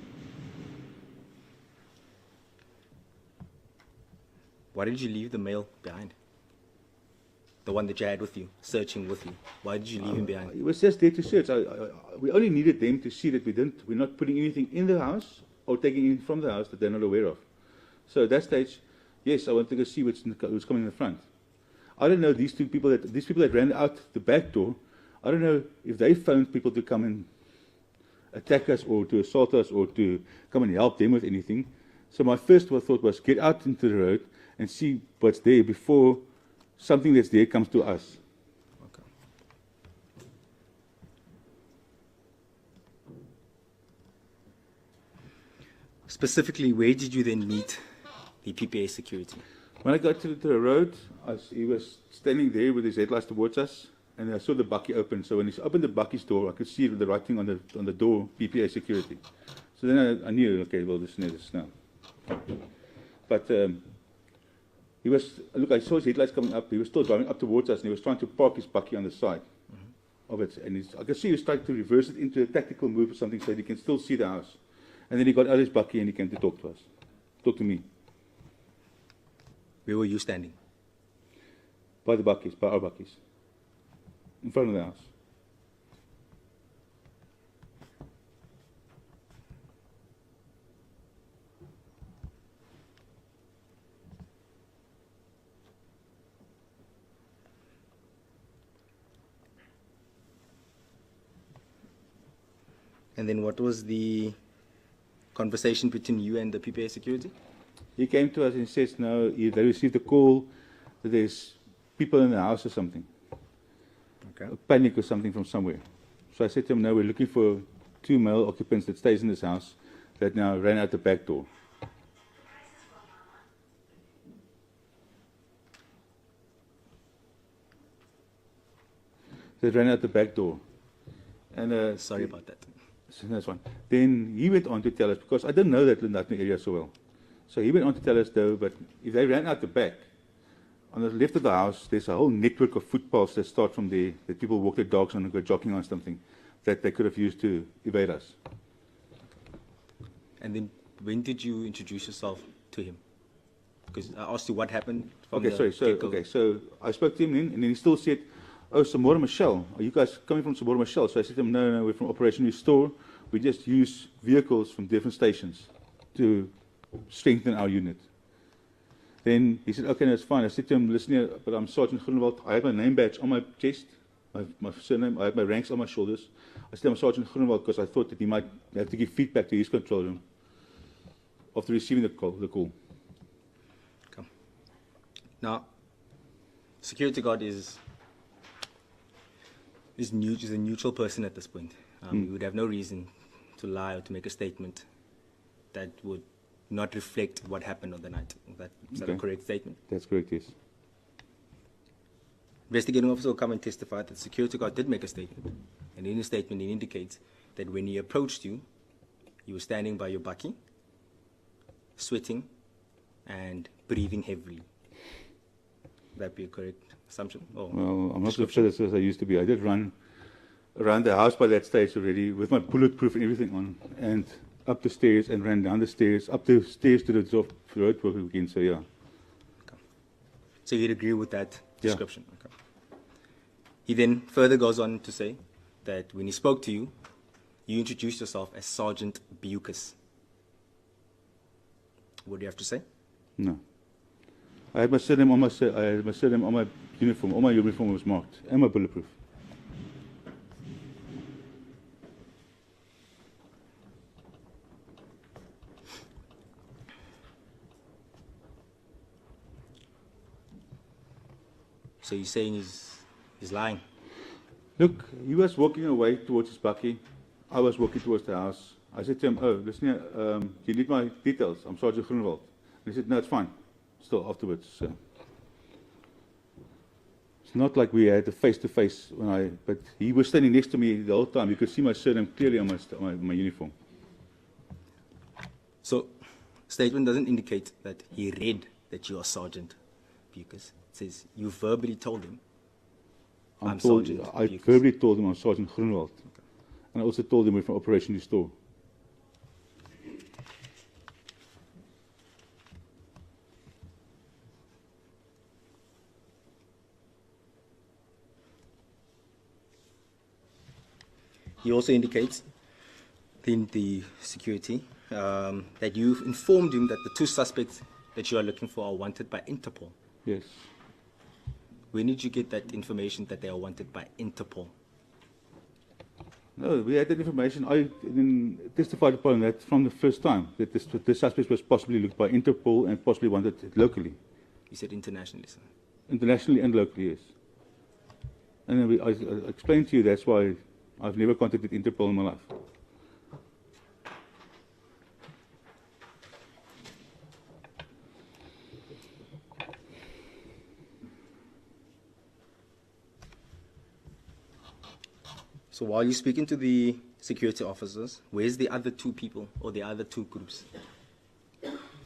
Why did you leave the male behind? The one that you had with you, searching with you. Why did you leave him behind? It was just there to search. We only needed them to see that we're not putting anything in the house or taking anything from the house that they're not aware of. So at that stage, yes, I wanted to go see what's coming in the front. I don't know these people that ran out the back door. I don't know if they phoned people to come and attack us or to assault us or to come and help them with anything. So my first thought was get out into the road and see what's there before something that's there comes to us. Okay. Specifically, where did you then meet the PPA security? When I got to the road, he was standing there with his headlights towards us, and I saw the bakkie open. So when he opened the bakkie's door, I could see the writing on the door, PPA security. So then I knew, okay, well, this is now. But I saw his headlights coming up. He was still driving up towards us, and he was trying to park his bakkie on the side of it. And I could see he was trying to reverse it into a tactical move or something so that he can still see the house. And then he got out of his bakkie and he came to talk to me. Where were you standing? By the bakkies, by our bakkies. In front of the house. And then what was the conversation between you and the PPA security? He came to us and says, no, they received a call that there's people in the house or something. Okay. a panic or something from somewhere. So I said to him, no, we're looking for 2 male occupants that stays in this house that now ran out the back door. They ran out the back door. And Sorry about that. so that's one. Then he went on to tell us, because I didn't know that Lindutton area so well. So he went on to tell us, though, but if they ran out the back, on the left of the house, there's a whole network of footpaths that start from there, that people walk their dogs on and go jogging on something, that they could have used to evade us. And then when did you introduce yourself to him? Because I asked you what happened from Okay, the sorry. get-go. So I spoke to him then, and then he still said, "Oh, Samora Michelle, are you guys coming from Samora Michelle?" So I said to him, "No, we're from Operation Restore. We just use vehicles from different stations to strengthen our unit." Then he said, "Okay, no, it's fine." I said to him, "Listen here, but I'm Sergeant Groenewald. I have my name badge on my chest, my surname. I have my ranks on my shoulders." I said, "I'm Sergeant Groenewald," because I thought that he might have to give feedback to his control room after receiving the call. Okay. Now, security guard is a neutral person at this point. You would have no reason to lie or to make a statement that would not reflect what happened on the night. Is that a Okay. correct statement? That's correct, yes. Investigating officer will come and testify that the security guard did make a statement. And in his statement, he indicates that when he approached you, you were standing by your bakkie, sweating, and breathing heavily. Would that be a correct assumption? Or Well, I'm not so description? fit as I used to be. I did run around the house by that stage already with my bulletproof and everything on, and up the stairs and ran down the stairs, up the stairs to the road work again. So yeah, So you'd agree with that Yeah. description? Okay. He then further goes on to say that when he spoke to you, you introduced yourself as Sergeant Bucas. What do you have to say? no. I had my surname on my uniform. All my uniform was marked, and my bulletproof. So you're saying he's lying? Look, he was walking away towards his bakkie. I was walking towards the house. I said to him, "Oh, listen here, do you need my details? I'm Sergeant Groenewald." And he said, "No, it's fine." Still afterwards. So. It's not like we had a face-to-face but he was standing next to me the whole time. You could see my surname clearly on my uniform. So statement doesn't indicate that he read that you are Sergeant Bucas. It says you verbally told him, I'm Sergeant I Bucas. verbally told him I'm Sergeant Groenewald. And I also told him we're from Operation Restore. He also indicates in the security that you've informed him that the 2 suspects that you are looking for are wanted by Interpol. Yes. When did you get that information that they are wanted by Interpol? No, we had that information. I testified upon that from the first time, that the suspect was possibly looked by Interpol and possibly wanted locally. You said internationally, sir. Internationally and locally, yes. And then I explained to you that's why I've never contacted Interpol in my life. So while you're speaking to the security officers, where's the other 2 people or the other 2 groups?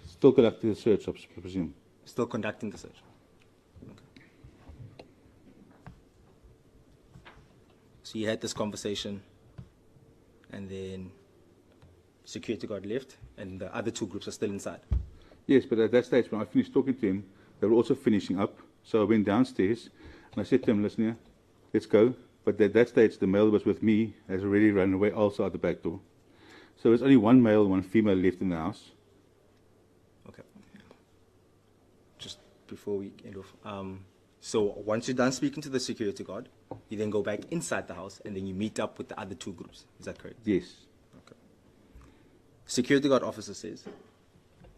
Still conducting the search, I presume. Still conducting the search. Okay. So you had this conversation, and then security guard left, and the other 2 groups are still inside. Yes, but at that stage, when I finished talking to him, they were also finishing up. So I went downstairs, and I said to him, "Listen here, let's go." But at that stage, the male was with me, has already run away also out the back door. So there's only 1 male, 1 female left in the house. Okay. Just before we end off, so once you're done speaking to the security guard, you then go back inside the house, and then you meet up with the other 2 groups. Is that correct? Yes. Okay. Security guard officer says,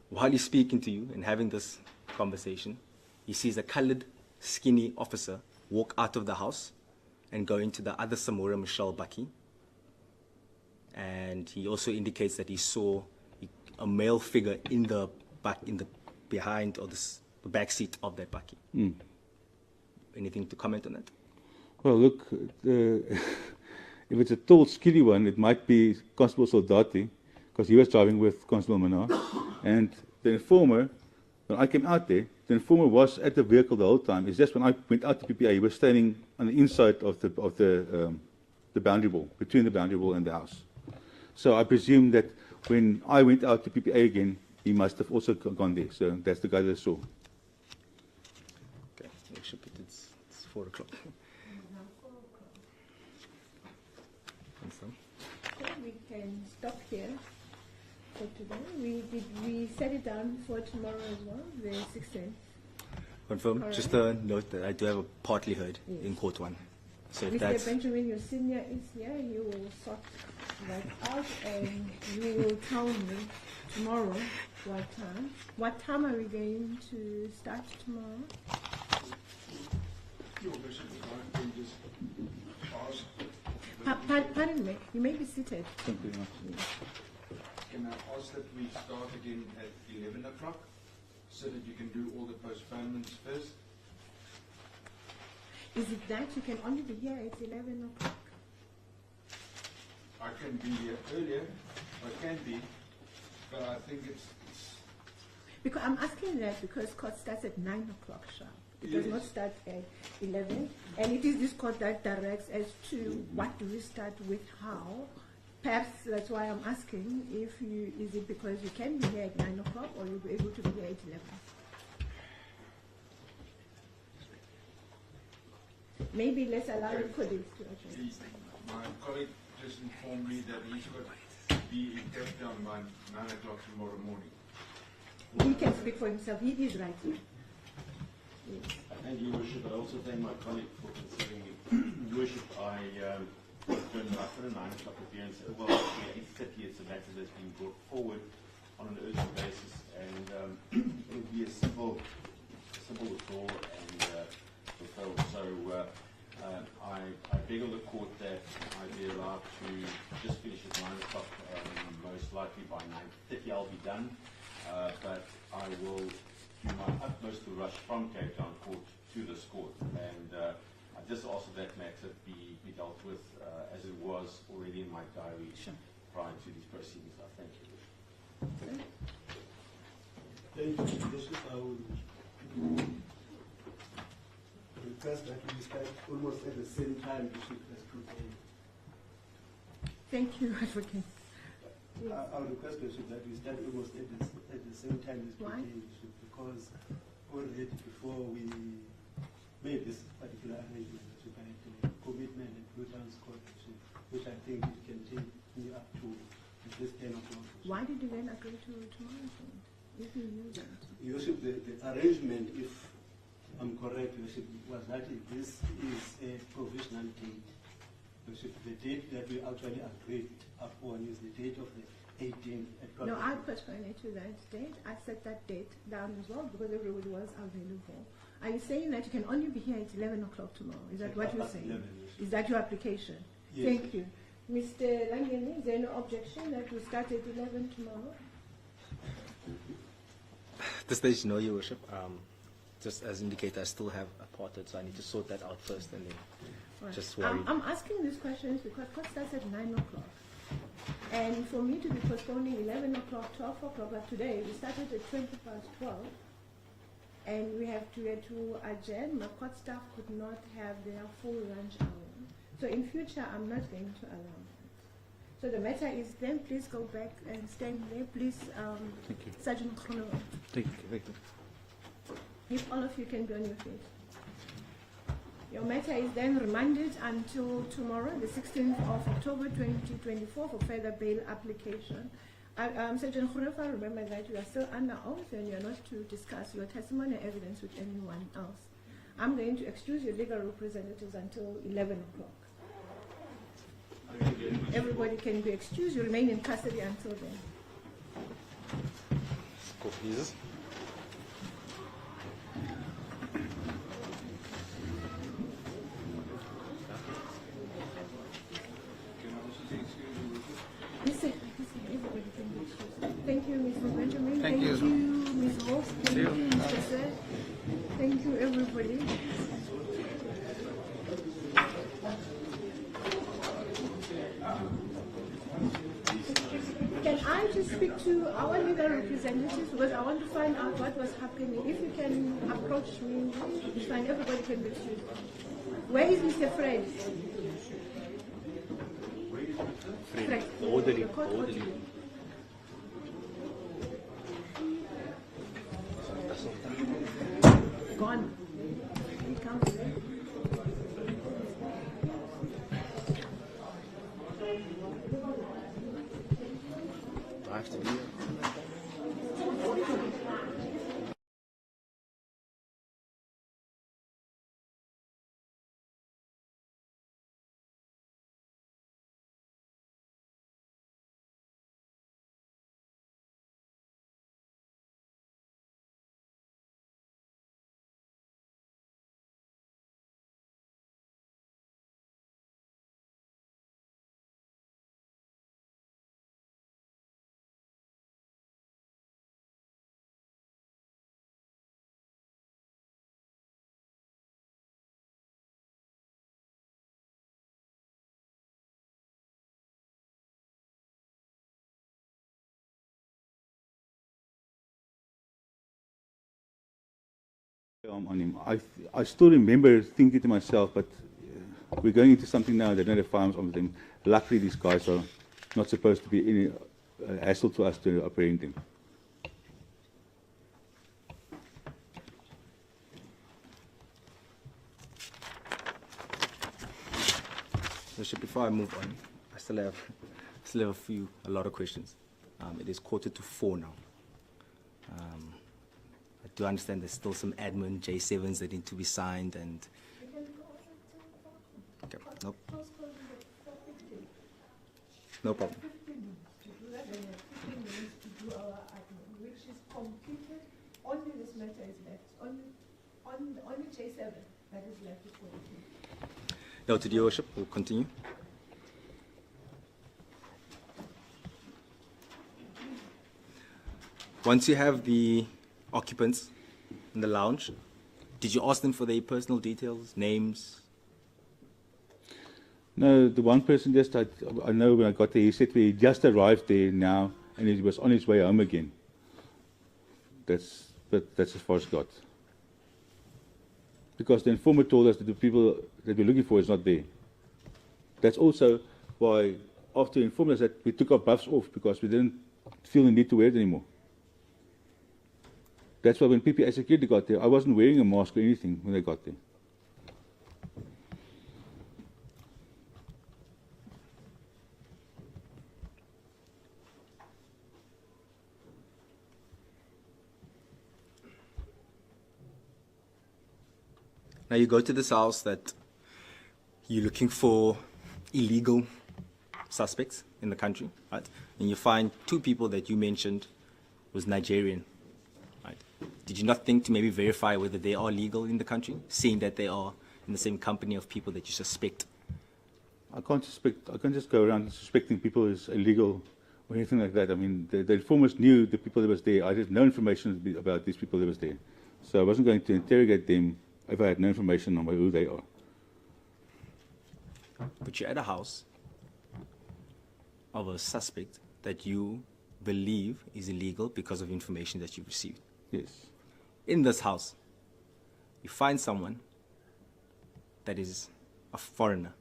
while he's speaking to you and having this conversation, he sees a colored, skinny officer walk out of the house and going to the other Samora Michelle Bucky. And he also indicates that he saw a male figure in the behind or the back seat of that Bucky. Anything to comment on that? Well, look, if it's a tall, skinny one, it might be Constable Soldati, because he was driving with Constable Manar. And the informer, when I came out there, the informer was at the vehicle the whole time. It's just when I went out to PPA, he was standing on the inside of the boundary wall, between the boundary wall and the house. So I presume that when I went out to PPA again, he must have also gone there. So that's the guy that I saw. Okay, it's 4 o'clock. Okay, we can stop here for today. We set it down for tomorrow as well, the 16th. Confirm. All Just right. a note that I do have a partly heard Yes. in court one. So if Mr. that's Benjamin, your senior is here. You will sort that out and you will tell me tomorrow what time. What time are we going to start tomorrow? Your Worship, if I can just ask, Pardon me, you may be seated. Thank you very much. can I ask that we start again at 11 o'clock so that you can do all the postponements first? Is it that you can only be here at 11 o'clock? I can be here earlier, I can be, but I think it's Because I'm asking that because court starts at 9 o'clock sharp. It does Yes. not start at 11. And it is this court that directs as to what do we start with, how. Perhaps that's why I'm asking if you, is it because you can be here at 9 o'clock or you'll be able to be here at 11? Maybe let's allow your colleagues to address. my colleague just informed me that he's got to be in Cape Town by 9 o'clock tomorrow morning. He can speak for himself. He is right here. Yes. Thank you, Worship. I also thank my colleague for considering me. Worship, I turned up for a 9 o'clock appearance. Well, actually, 8:30, it's a matter that's been brought forward on an urgent basis, and it would be a simple withdrawal and referral. So I beg of the court that I be allowed to just finish at 9 o'clock. Most likely by 9:30 I'll be done, but I will do my utmost to rush from Cape Town Court to this court, and I just ask that matter be dealt with as it was already in my diary prior to these proceedings. I thank you. Thank you, Bishop. I would request that we start almost at the same time, Bishop, as today. Thank you, Advocate. Yes. I would request, Bishop, that we start almost at the same time as Why? today, Bishop, because already before we made this particular arrangement, Bishop, I had a commitment at Blue Town Court, Bishop, which I think it can take me up to at least 10 o'clock. Bishop. Why did you then agree to tomorroow's date? If you knew that. Bishop, the arrangement, if I'm correct, Bishop, was that this is a provisional date. Bishop, the date that we actually agreed upon is the date of the 18th. At No, 12 I o'clock. postponed it to that date. I set that date down as well because everybody was available. Are you saying that you can only be here at 11 o'clock tomorrow? Is that what you're At saying? 11, yes. Is that your application? Yes. Thank you. Mr. Langeni, is there no objection that we start at 11 tomorrow? at this stage, no, Your Worship. Just as indicated, I still have apartheid, so I need to sort that out first and then Right. just worry. I'm asking these questions because court starts at 9 o'clock. And for me to be postponing 11 o'clock, 12 o'clock, but today we started at 20 past 12. And we had to adjourn. My court staff could not have their full lunch hour. So in future, I'm not going to allow that. So the matter is then please go back and stand there. Please, Thank you. Sergeant Krono, Thank you. if all of you can be on your feet. Your matter is then remanded until tomorrow, the 16th of October 2024, for further bail application. Sergeant Khurefar, remember that you are still under oath and you are not to discuss your testimony or evidence with anyone else. I'm going to excuse your legal representatives until 11 o'clock. Everybody can be excused. You remain in custody until then. Go, please. I just speak to our legal representatives because I want to find out what was happening. If you can approach me, it's fine. Everybody can be excused. Where is Mr. Fred? Fred. Orderly. The court orderly. Gone. He comes. Do I have to be here? On him. I still remember thinking to myself, but we're going into something now that don't have firearms on them. Luckily, these guys are not supposed to be any hassle to us to apprehend them. Worship, before I move on, I still have a lot of questions. It is 3:45 now. I do understand there's still some admin J7s that need to be signed and. Okay, nope. No problem. 15 minutes to do that, then 15 minutes to do our admin, which is completed. Only this matter is left. Only J7 that is left to complete. Noted, Your Worship. We'll continue. Once you have the occupants in the lounge, did you ask them for their personal details, names? No, the one person just, I know when I got there, he said he just arrived there now and he was on his way home again. That's as far as it got. Because the informant told us that the people that we're looking for is not there. That's also why, after he informed us that we took our buffs off because we didn't feel the need to wear it anymore. That's why when PPA security got there, I wasn't wearing a mask or anything when they got there. Now you go to this house that you're looking for illegal suspects in the country, right? And you find two people that you mentioned was Nigerian, right? Did you not think to maybe verify whether they are legal in the country, seeing that they are in the same company of people that you suspect? I can't just go around suspecting people as illegal or anything like that. I mean, the informers knew the people that was there. I had no information about these people that was there. So I wasn't going to interrogate them if I had no information on who they are. But you're at a house of a suspect that you believe is illegal because of information that you've received. Yes. In this house, you find someone that is a foreigner.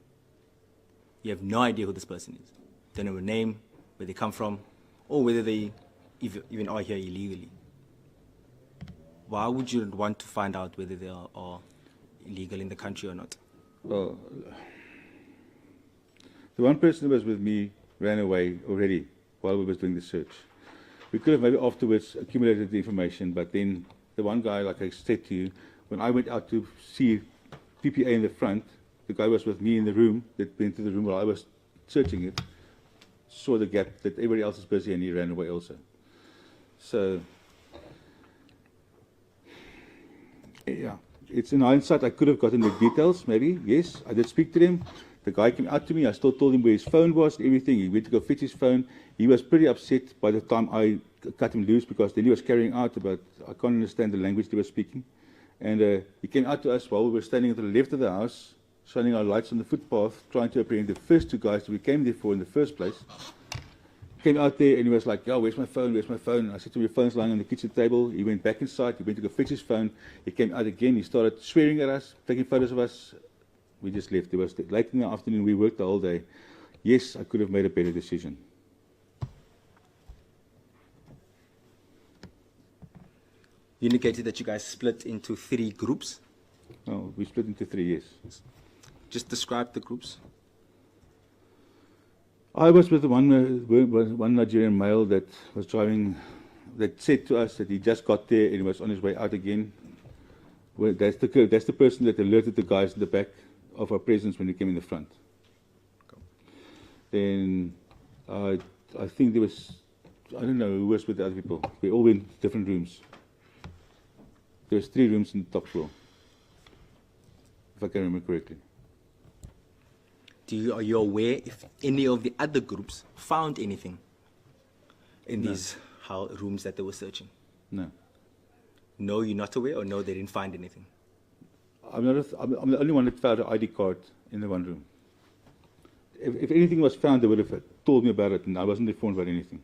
You have no idea who this person is. Don't know their name, where they come from, or whether they even are here illegally. Why would you want to find out whether they are illegal in the country or not? Well, the one person who was with me ran away already while we were doing the search. We could have maybe afterwards accumulated the information, but then the one guy, like I said to you, when I went out to see PPA in the front, the guy was with me in the room, that went to the room while I was searching it, saw the gap that everybody else is busy and he ran away also. So, yeah, it's in hindsight, I could have gotten the details, maybe, yes. I did speak to them. The guy came out to me. I still told him where his phone was and everything. He went to go fetch his phone. He was pretty upset by the time I cut him loose because then he was carrying out about, I can't understand the language they were speaking. And he came out to us while we were standing to the left of the house, shining our lights on the footpath, trying to apprehend the first two guys that we came there for in the first place. Came out there and he was like, "Yo, where's my phone? Where's my phone?" And I said to him, "Your phone's lying on the kitchen table." He went back inside. He went to go fetch his phone. He came out again. He started swearing at us, taking photos of us. We just left. It was late in the afternoon. We worked the whole day. Yes, I could have made a better decision. You indicated that you guys split into 3 groups. Oh, we split into 3, yes. Just describe the groups. I was with one Nigerian male that was driving, that said to us that he just got there and he was on his way out again. Well, that's the person that alerted the guys in the back of our presence when we came in the front. Then I think there was, I don't know who was with the other people. We all went in different rooms. There was 3 rooms in the top floor, if I can remember correctly. Are you aware if any of the other groups found anything in these rooms that they were searching? No. No, you're not aware, or no, they didn't find anything? I'm the only one that found an ID card in the one room. If anything was found, they would have told me about it, and I wasn't informed about anything.